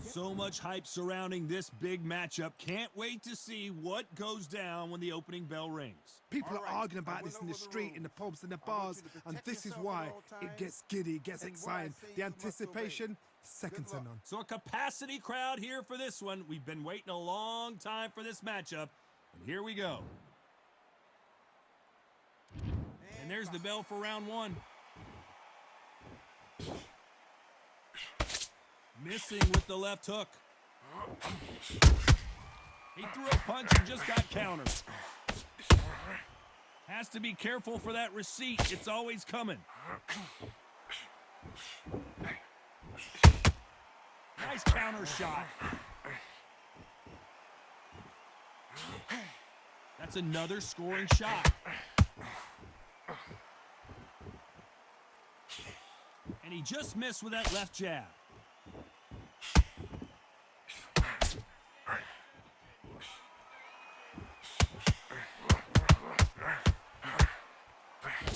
So much hype surrounding this big matchup. Can't wait to see what goes down when the opening bell rings. People are arguing about this in the street, in the pubs, in the bars, and this is why it gets giddy, it gets exciting. The anticipation, second to none. So a capacity crowd here for this one. We've been waiting a long time for this matchup, and here we go. And there's the bell for round one. Missing with the left hook. He threw a punch and just got countered. Has to be careful for that receipt. It's always coming. Nice counter shot. That's another scoring shot. And he just missed with that left jab.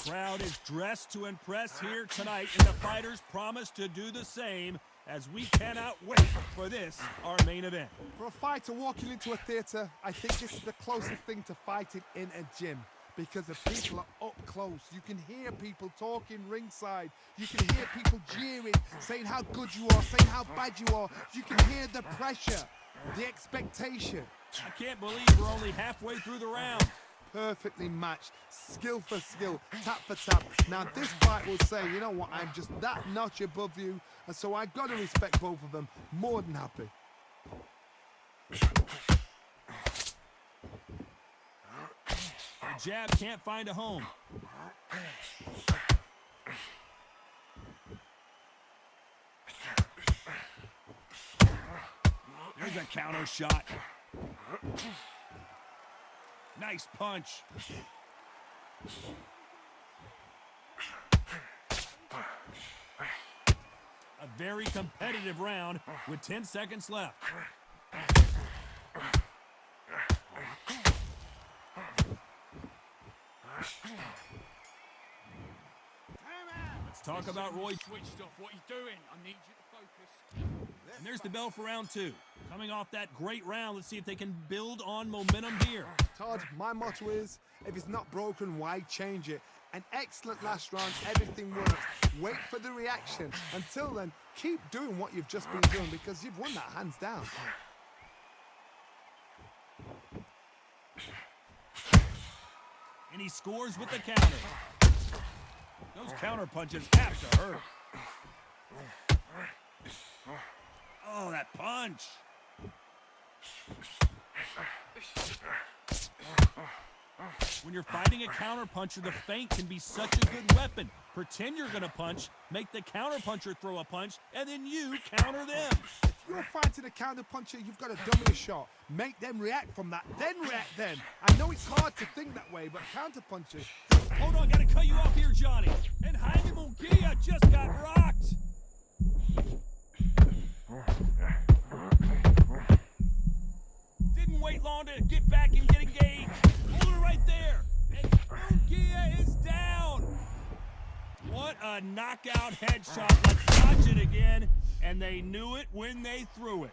Crowd is dressed to impress here tonight, and the fighters promise to do the same as we cannot wait for this, our main event. For a fighter walking into a theatre, I think this is the closest thing to fighting in a gym, because the people are up close. You can hear people talking ringside. You can hear people jeering, saying how good you are, saying how bad you are. You can hear the pressure, the expectation. I can't believe we're only halfway through the round. Perfectly matched, skill for skill, tap for tap. Now this fight will say, you know what, I'm just that notch above you, and so I got to respect both of them. More than happy. The jab can't find a home. There's a counter shot. Nice punch. A very competitive round with 10 seconds left. Let's talk about Roy. Switched off. What are you doing? I need you to focus. And there's the bell for round two. Coming off that great round, let's see if they can build on momentum here. Todd, my motto is, if it's not broken, why change it? An excellent last round, everything works. Wait for the reaction. Until then, keep doing what you've just been doing, because you've won that hands down. And he scores with the counter. Those counter punches have to hurt. Oh, that punch. When you're fighting a counter puncher, the feint can be such a good weapon. Pretend you're going to punch, make the counter puncher throw a punch, and then you counter them. If you're fighting a counter puncher, you've got to dummy a shot. Make them react from that, then react then. I know it's hard to think that way, but counter punchers. Hold on, got to cut you off here, Johnny. And Jaime Munguia just got rocked. Didn't wait long to get back and get engaged. Hold it right there. And Munguia is down. What a knockout headshot. Let's watch it again. And they knew it when they threw it.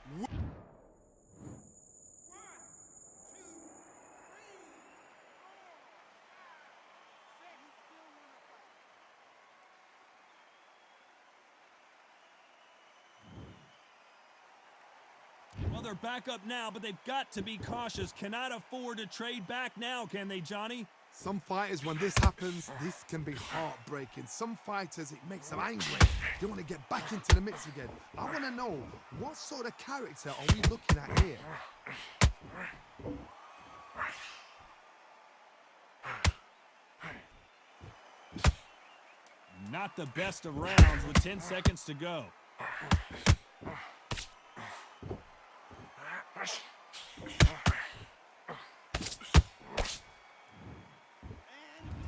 Well, they're back up now, but they've got to be cautious. Cannot afford to trade back now, can they, Johnny? Some fighters, when this happens, this can be heartbreaking. Some fighters, it makes them angry. They want to get back into the mix again. I want to know, what sort of character are we looking at here? Not the best of rounds with 10 seconds to go.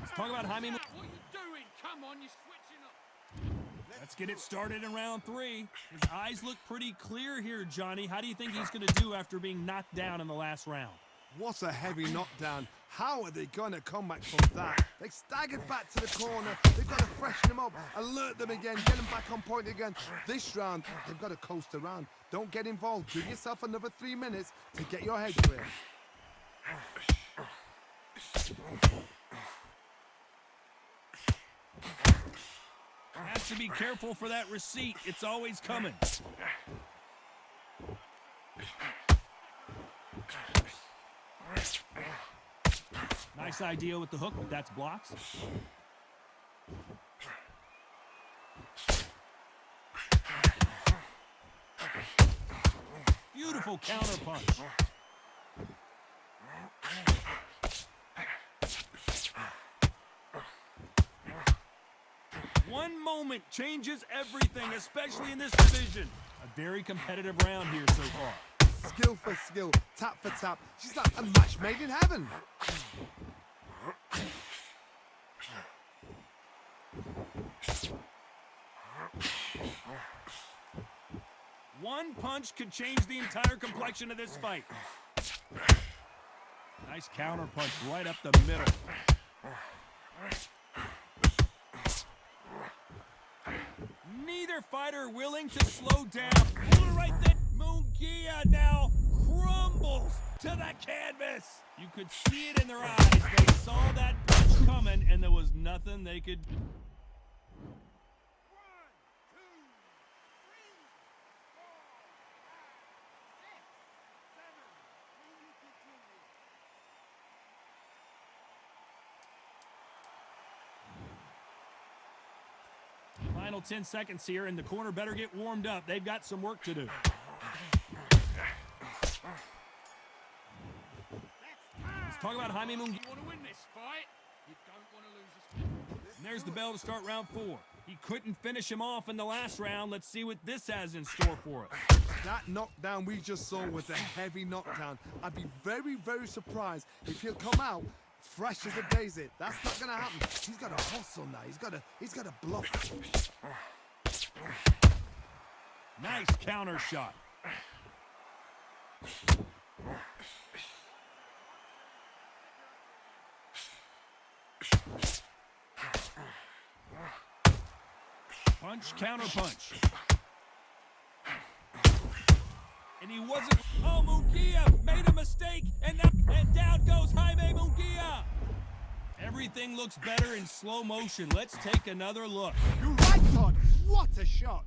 Let's talk about Jaime. What are you doing? Come on, you're switching up. Let's get it started in round three. His eyes look pretty clear here, Johnny. How do you think he's going to do after being knocked down in the last round? What a heavy knockdown. How are they going to come back from that? They staggered back to the corner. They've got to freshen them up, alert them again, get them back on point again. This round, they've got to coast around. Don't get involved. Give yourself another 3 minutes to get your head clear. Has to be careful for that receipt. It's always coming. Nice idea with the hook, but that's blocked. Beautiful counter punch. One moment changes everything, especially in this division. A very competitive round here so far. Skill for skill, tap for tap. She's like a match made in heaven. One punch could change the entire complexion of this fight. Nice counter punch right up the middle. Neither fighter willing to slow down. Pull it right there. Munguia now crumbles to the canvas. You could see it in their eyes. They saw that punch coming, and there was nothing they could. 1, 2, 3, 4, 5, 6, 7, 8, 9, 10. Final 10 seconds here, and the corner better get warmed up. They've got some work to do. Let's talk about Jaime Munguia. You want to win this fight? You don't want to lose this. And there's the bell to start round 4. He couldn't finish him off in the last round. Let's see what this has in store for us. That knockdown we just saw was a heavy knockdown. I'd be very, very surprised if he'll come out fresh as a daisy. That's not gonna happen. He's got to hustle now. He's got to bluff. Nice counter shot. Punch, counter punch. And he wasn't. Oh, Munguia made a mistake, and down goes Jaime Munguia. Everything looks better in slow motion. Let's take another look. You're right, Todd. What a shot.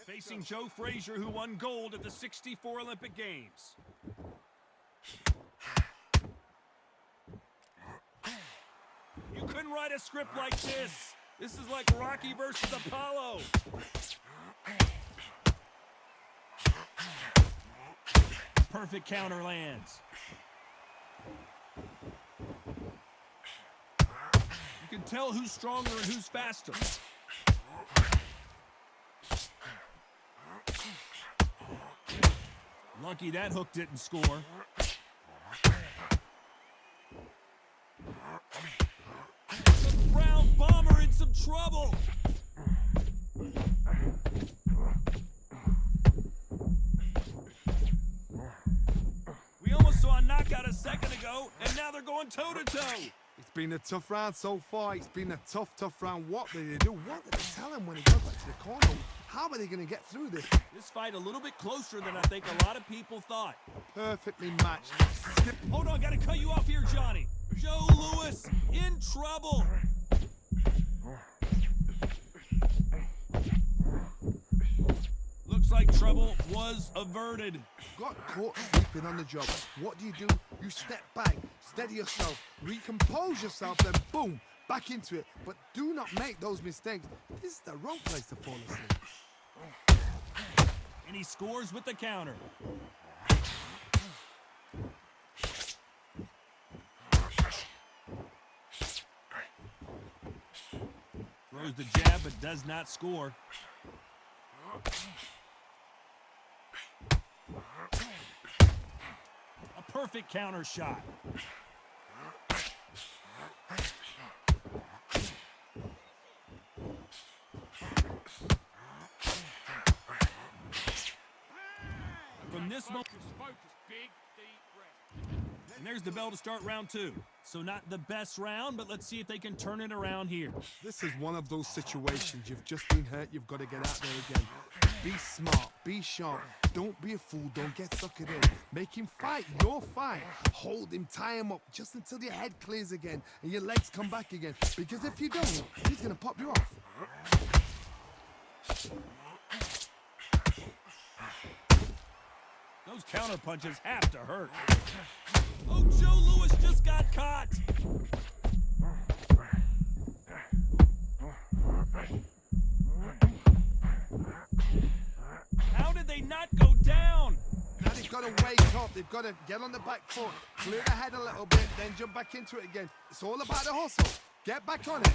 Facing Joe Frazier, who won gold at the '64 Olympic Games. You couldn't write a script like this. This is like Rocky versus Apollo. Perfect counter lands. You can tell who's stronger and who's faster. Lucky that hook didn't score. The brown bomber in some trouble. We almost saw a knockout a second ago, and now they're going toe-to-toe. It's been a tough round so far. It's been a tough round. What did they do? What did they tell him when he goes back to the corner? How are they going to get through this? This fight a little bit closer than I think a lot of people thought. Perfectly matched. Hold on, gotta cut you off here, Johnny. Joe Louis in trouble. Looks like trouble was averted. Got caught sleeping on the job. What do? You step back, steady yourself, recompose yourself, then boom, back into it. But do not make those mistakes. This is the wrong place to fall asleep. And he scores with the counter. Throws the jab but does not score. A perfect counter shot. From this moment, Focus, big, deep breath. and there's the bell to start round 2. So not the best round, but let's see if they can turn it around here. This is one of those situations. You've just been hurt. You've got to get out there again. Be smart. Be sharp. Don't be a fool. Don't get suckered in. Make him fight your fight. Hold him. Tie him up just until your head clears again and your legs come back again. Because if you don't, he's going to pop you off. Those counter punches have to hurt. Oh, Joe Louis just got caught. How did they not go down? Now they've got to wake up. They've got to get on the back foot, clear the head a little bit, then jump back into it again. It's all about the hustle. Get back on it.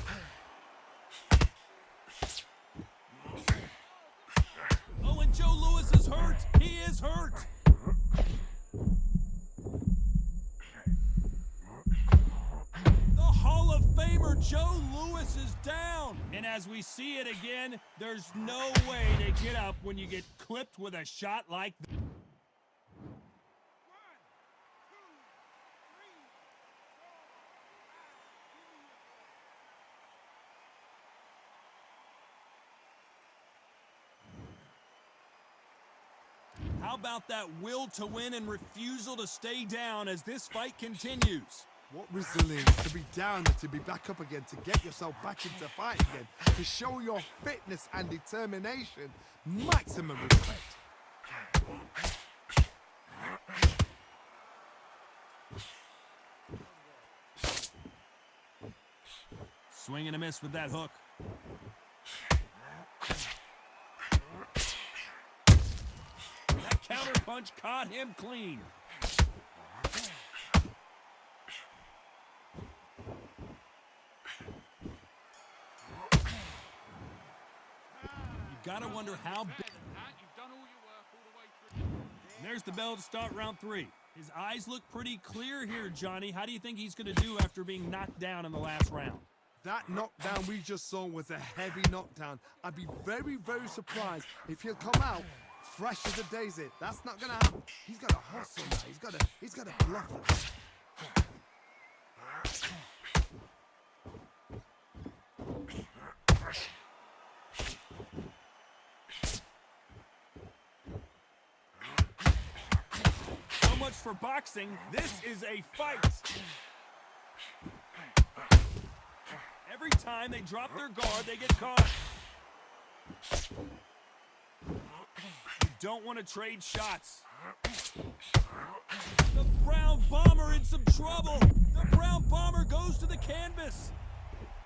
Oh, and Joe Louis is hurt. He is hurt. The Hall of Famer Joe Louis is down. And as we see it again, there's no way to get up when you get clipped with a shot like that. How about that will to win and refusal to stay down as this fight continues? What resilience to be down and to be back up again, to get yourself back into fight again, to show your fitness and determination. Maximum respect. Swing and a miss with that hook. That counter punch caught him clean. You gotta wonder how big. You've done all your work all the way through. And there's the bell to start round 3. His eyes look pretty clear here, Johnny. How do you think he's gonna do after being knocked down in the last round? That knockdown we just saw was a heavy knockdown. I'd be very, very surprised if he'll come out fresh as a daisy. That's not gonna happen. He's got to hustle now. He's got to bluff it. So much for boxing. This is a fight. Every time they drop their guard, they get caught. You don't want to trade shots. The Brown Bomber in some trouble. The Brown Bomber goes to the canvas.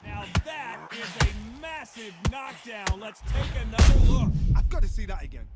Now that is a massive knockdown. Let's take another look. I've got to see that again.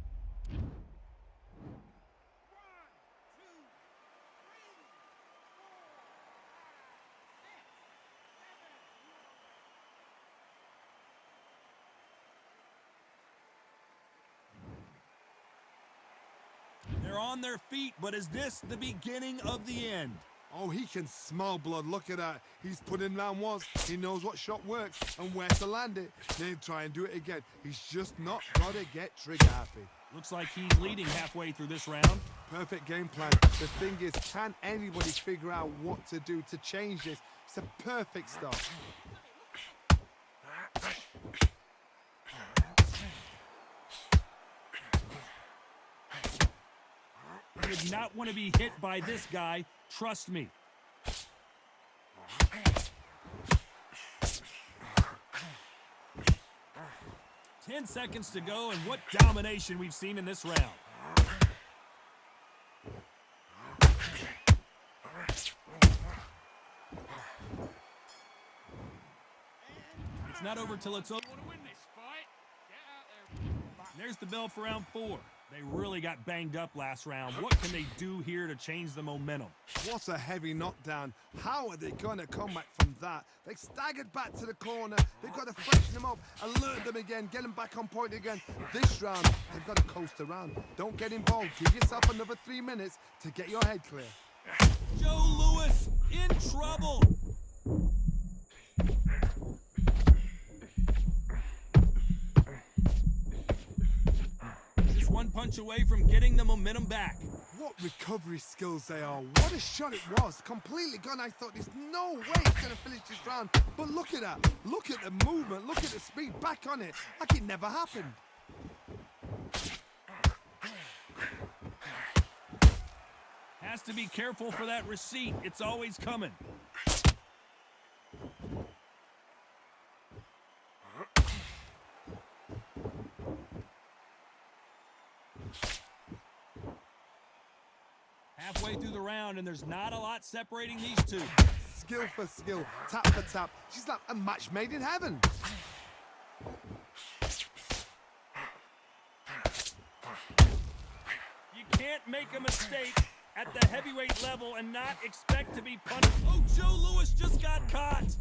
They're on their feet, but is this the beginning of the end? Oh, he can smell blood. Look at that. He's put in round once. He knows what shot works and where to land it. Then try and do it again. He's just not got to get trigger happy. Looks like he's leading halfway through this round. Perfect game plan. The thing is, can anybody figure out what to do to change this? It's a perfect start. You would not want to be hit by this guy. Trust me. Ten seconds to go, and what domination we've seen in this round. It's not over till it's over. Want to win this fight? Get out there. There's the bell for round 4. They really got banged up last round. What can they do here to change the momentum? What a heavy knockdown. How are they going to come back from that? They staggered back to the corner. They've got to freshen them up, alert them again, get them back on point again. This round, they've got to coast around. Don't get involved. Give yourself another 3 minutes to get your head clear. Joe Louis in trouble. Just one punch away from getting the momentum back. What recovery skills they are. What a shot it was. Completely gone. I thought there's no way he's going to finish this round. But look at that. Look at the movement. Look at the speed. Back on it. Like it never happened. Has to be careful for that receipt. It's always coming. Halfway through the round, and there's not a lot separating these two. Skill for skill, tap for tap. She's like a match made in heaven. You can't make a mistake at the heavyweight level and not expect to be punished. Oh, Joe Louis just got caught.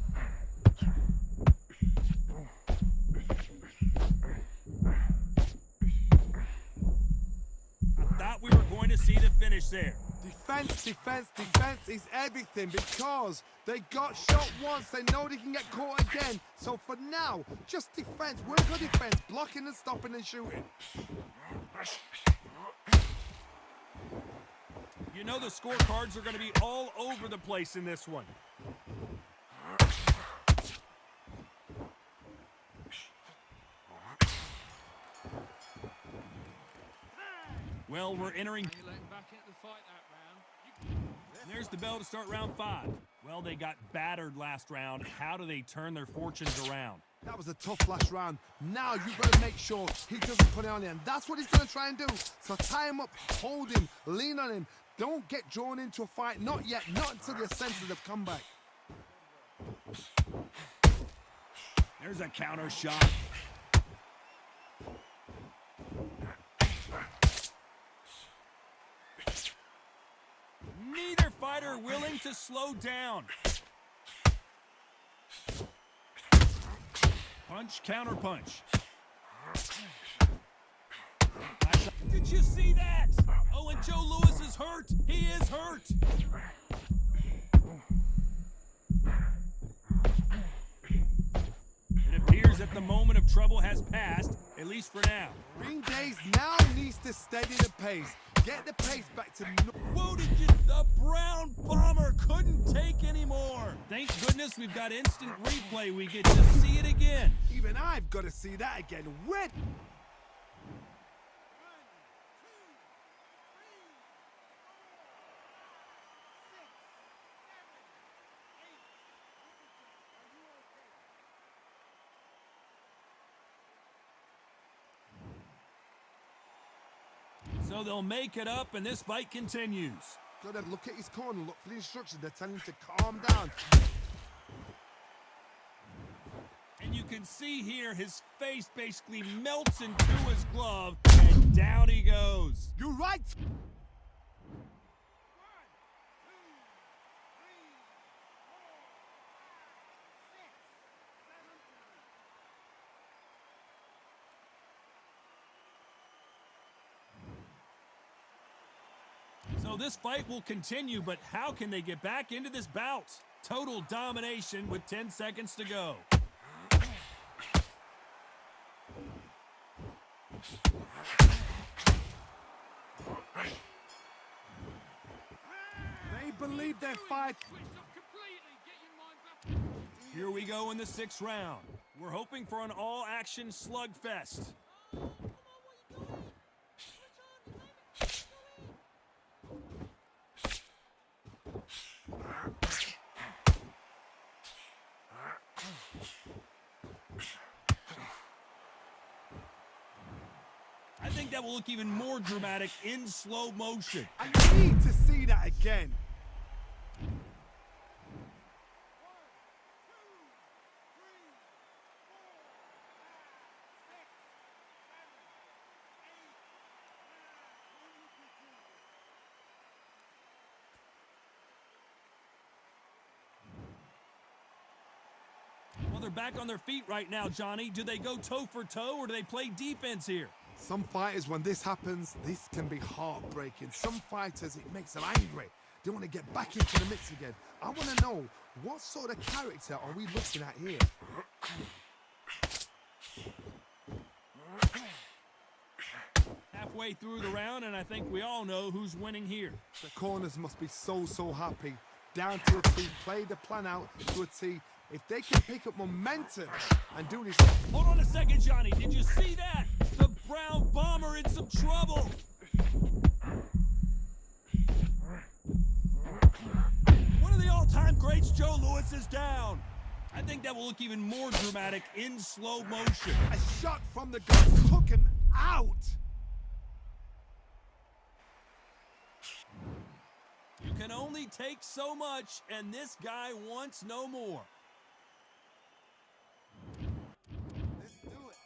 I thought we were going to see the finish there. Defense, defense, defense is everything because they got shot once. They know they can get caught again. So for now, just defense. Work on defense, blocking and stopping and shooting. You know the scorecards are going to be all over the place in this one. Well, we're entering. You let him back into the fight that round. There's the bell to start round 5. Well, they got battered last round. How do they turn their fortunes around? That was a tough last round. Now you've got to make sure he doesn't put it on him. That's what he's going to try and do. So tie him up, hold him, lean on him. Don't get drawn into a fight. Not yet. Not until your senses have come back. There's a counter shot. Neither fighter willing to slow down. Punch, counter punch. Did you see that? Oh, and Joe Louis is hurt. He is hurt. It appears that the moment of trouble has passed, at least for now. Green Days now needs to steady the pace. Get the pace back to... Whoa, did you... The Brown Bomber couldn't take anymore. Thank goodness we've got instant replay. We get to see it again. Even I've got to see that again. Where... So they'll make it up, and this fight continues. Gotta look at his corner, look for the instructions. They're telling him to calm down. And you can see here his face basically melts into his glove, and down he goes. You're right. So this fight will continue, but how can they get back into this bout? Total domination with 10 seconds to go. They believe they're fighting. Switch off completely. Get your mind back. Here we go in the 6th round. We're hoping for an all-action slugfest. I think that will look even more dramatic in slow motion. I need to see that again. they're back on their feet right now, Johnny. Do they go toe for toe or do they play defense here? Some fighters, when this happens, this can be heartbreaking. Some fighters, it makes them angry. They want to get back into the mix again. I want to know, what sort of character are we looking at here? Halfway through the round, and I think we all know who's winning here. The corners must be so happy. Down to a T, play the plan out to a T. If they can pick up momentum and do this... Hold on a second, Johnny. Did you see that? The Brown Bomber in some trouble. One of the all-time greats, Joe Louis, is down. I think that will look even more dramatic in slow motion. A shot from the gun took him out. You can only take so much, and this guy wants no more. Let's do it.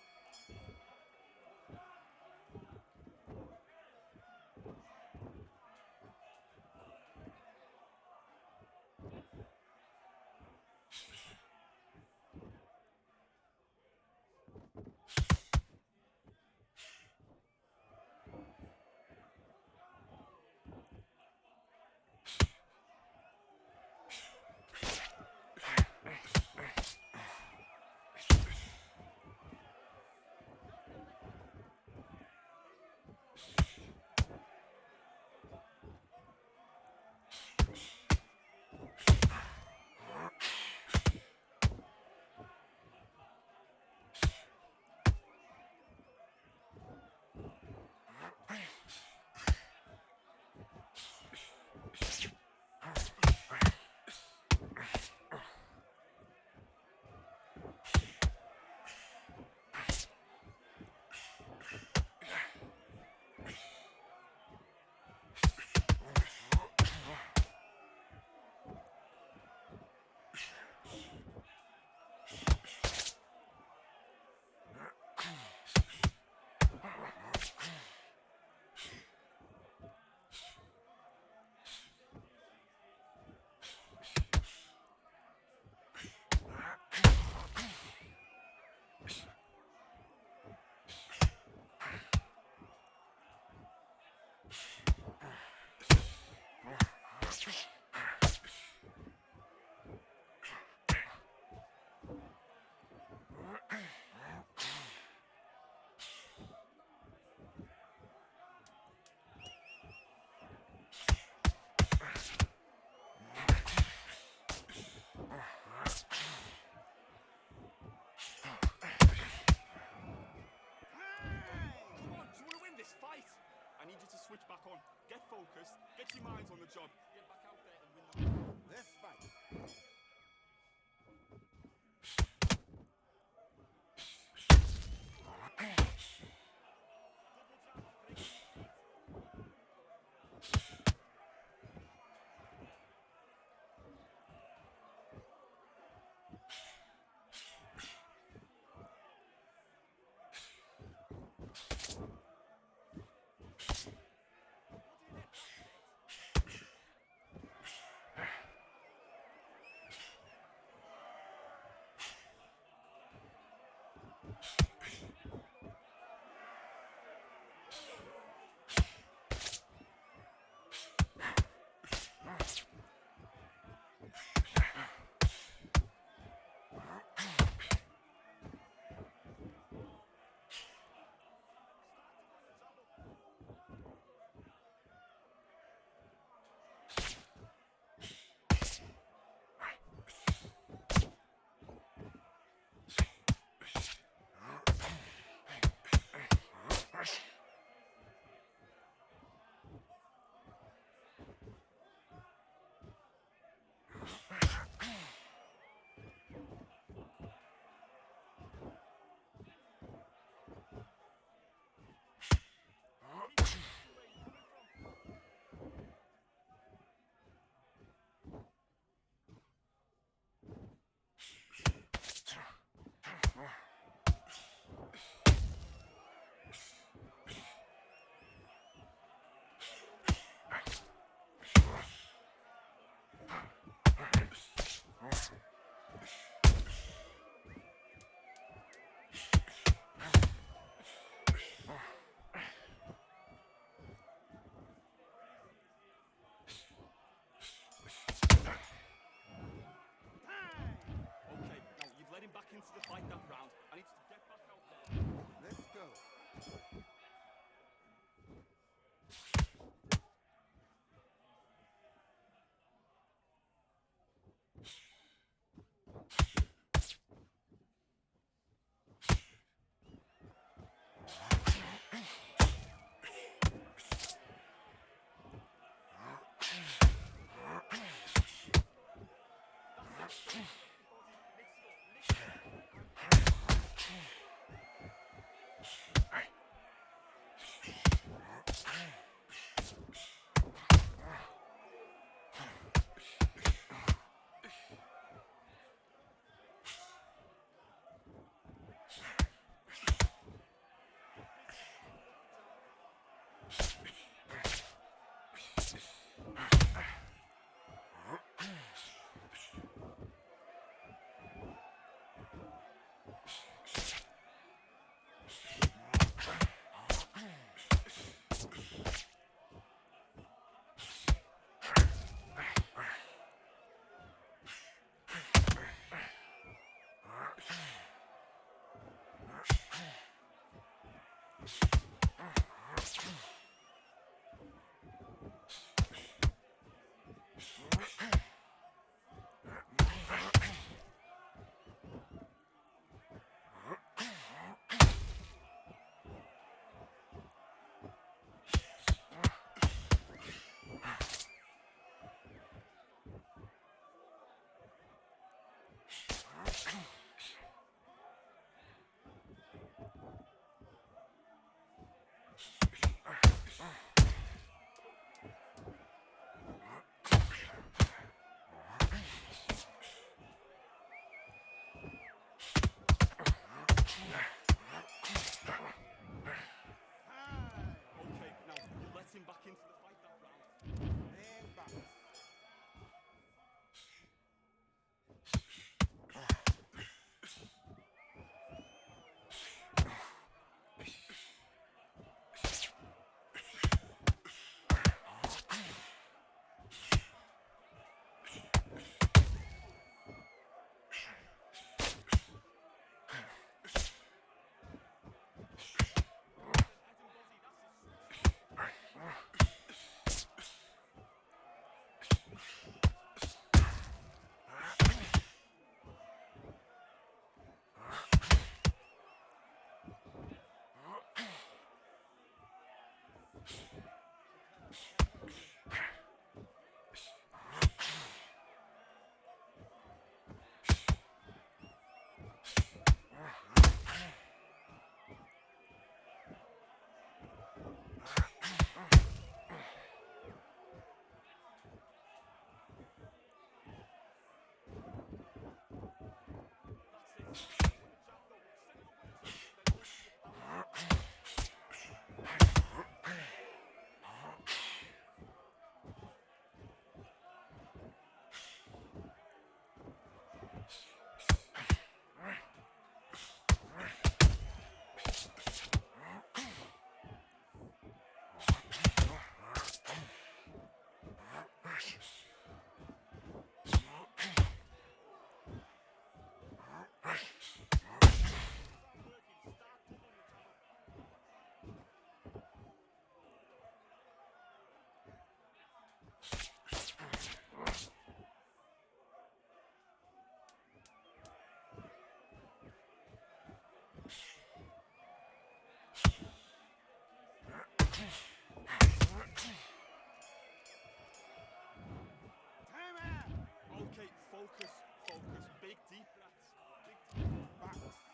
Okay, focus, focus. Big deep breaths. Big deep backs.